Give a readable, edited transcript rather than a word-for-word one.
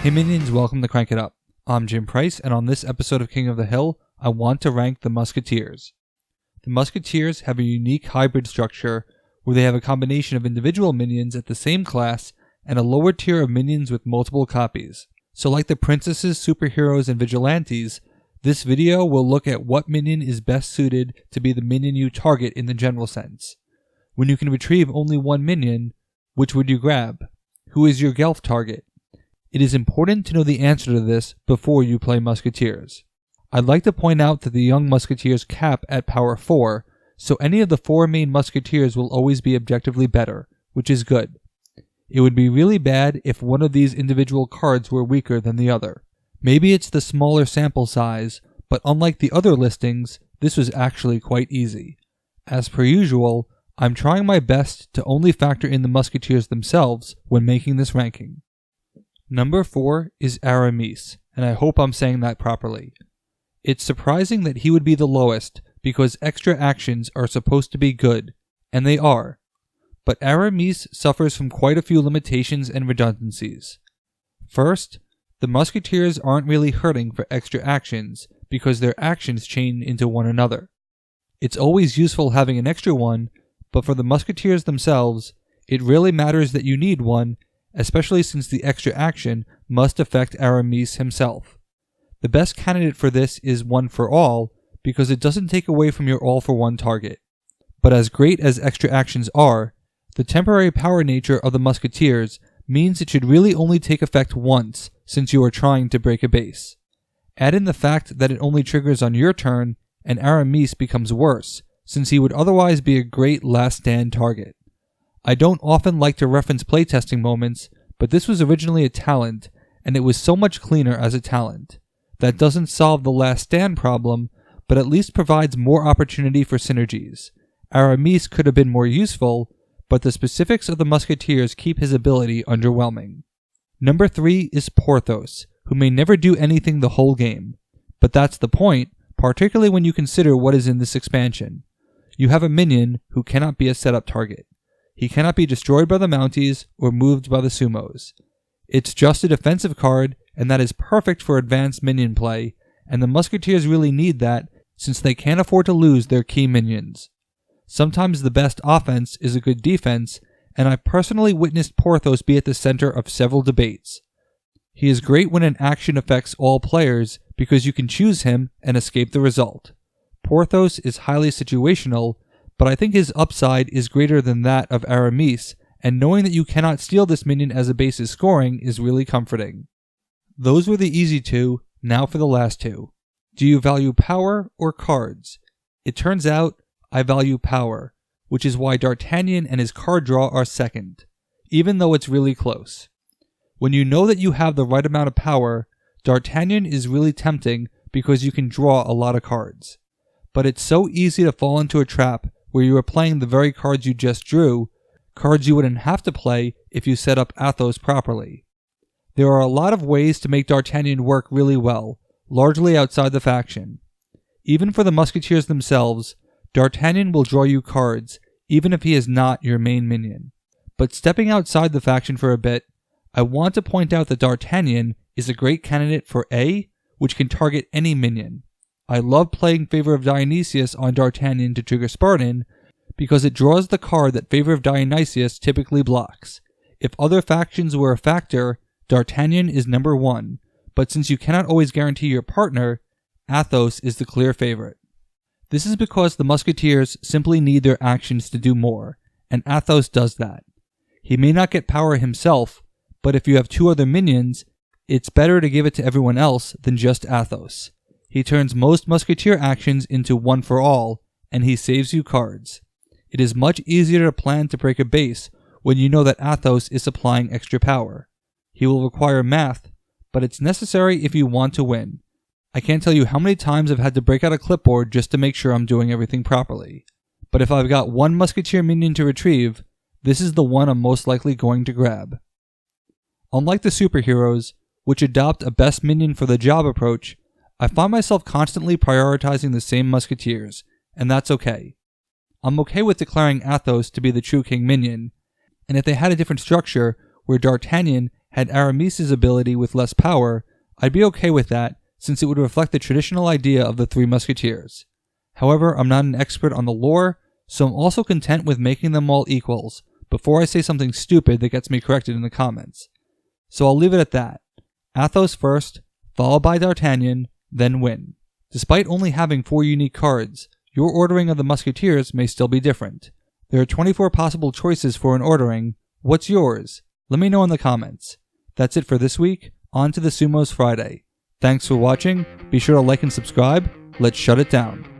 Hey minions, welcome to Crank It Up. I'm Jim Price, and on this episode of King of the Hill, I want to rank the Musketeers. The Musketeers have a unique hybrid structure where they have a combination of individual minions at the same class and a lower tier of minions with multiple copies. So like the princesses, superheroes, and vigilantes, this video will look at what minion is best suited to be the minion you target in the general sense. When you can retrieve only one minion, which would you grab? Who is your Gelf target? It is important to know the answer to this before you play Musketeers. I'd like to point out that the Young Musketeers cap at power 4, so any of the 4 main Musketeers will always be objectively better, which is good. It would be really bad if one of these individual cards were weaker than the other. Maybe it's the smaller sample size, but unlike the other listings, this was actually quite easy. As per usual, I'm trying my best to only factor in the Musketeers themselves when making this ranking. Number 4 is Aramis, and I hope I'm saying that properly. It's surprising that he would be the lowest because extra actions are supposed to be good, and they are. But Aramis suffers from quite a few limitations and redundancies. First, the Musketeers aren't really hurting for extra actions because their actions chain into one another. It's always useful having an extra one, but for the Musketeers themselves, it really matters that you need one, especially since the extra action must affect Aramis himself. The best candidate for this is One for All because it doesn't take away from your all-for-one target. But as great as extra actions are, the temporary power nature of the Musketeers means it should really only take effect once since you are trying to break a base. Add in the fact that it only triggers on your turn, and Aramis becomes worse, since he would otherwise be a great last stand target. I don't often like to reference playtesting moments, but this was originally a talent, and it was so much cleaner as a talent. That doesn't solve the last stand problem, but at least provides more opportunity for synergies. Aramis could have been more useful, but the specifics of the Musketeers keep his ability underwhelming. Number 3 is Porthos, who may never do anything the whole game. But that's the point, particularly when you consider what is in this expansion. You have a minion who cannot be a setup target. He cannot be destroyed by the Mounties or moved by the Sumos. It's just a defensive card, and that is perfect for advanced minion play, and the Musketeers really need that since they can't afford to lose their key minions. Sometimes the best offense is a good defense, and I've personally witnessed Porthos be at the center of several debates. He is great when an action affects all players because you can choose him and escape the result. Porthos is highly situational, but I think his upside is greater than that of Aramis, and knowing that you cannot steal this minion as a base's scoring is really comforting. Those were the easy two, now for the last two. Do you value power or cards? It turns out I value power, which is why D'Artagnan and his card draw are second, even though it's really close. When you know that you have the right amount of power, D'Artagnan is really tempting because you can draw a lot of cards. But it's so easy to fall into a trap where you are playing the very cards you just drew, cards you wouldn't have to play if you set up Athos properly. There are a lot of ways to make D'Artagnan work really well, largely outside the faction. Even for the Musketeers themselves, D'Artagnan will draw you cards, even if he is not your main minion. But stepping outside the faction for a bit, I want to point out that D'Artagnan is a great candidate for A, which can target any minion. I love playing Favor of Dionysius on D'Artagnan to trigger Spartan, because it draws the card that Favor of Dionysius typically blocks. If other factions were a factor, D'Artagnan is number 1, but since you cannot always guarantee your partner, Athos is the clear favorite. This is because the Musketeers simply need their actions to do more, and Athos does that. He may not get power himself, but if you have 2 other minions, it's better to give it to everyone else than just Athos. He turns most Musketeer actions into One for All, and he saves you cards. It is much easier to plan to break a base when you know that Athos is supplying extra power. He will require math, but it's necessary if you want to win. I can't tell you how many times I've had to break out a clipboard just to make sure I'm doing everything properly. But if I've got one Musketeer minion to retrieve, this is the one I'm most likely going to grab. Unlike the superheroes, which adopt a best minion for the job approach, I find myself constantly prioritizing the same Musketeers, and that's okay. I'm okay with declaring Athos to be the true king minion, and if they had a different structure where D'Artagnan had Aramis' ability with less power, I'd be okay with that since it would reflect the traditional idea of the Three Musketeers. However, I'm not an expert on the lore, so I'm also content with making them all equals before I say something stupid that gets me corrected in the comments. So I'll leave it at that. Athos first, followed by D'Artagnan, then win. Despite only having 4 unique cards, your ordering of the Musketeers may still be different. There are 24 possible choices for an ordering. What's yours? Let me know in the comments. That's it for this week. On to the Sumos Friday. Thanks for watching. Be sure to like and subscribe. Let's shut it down.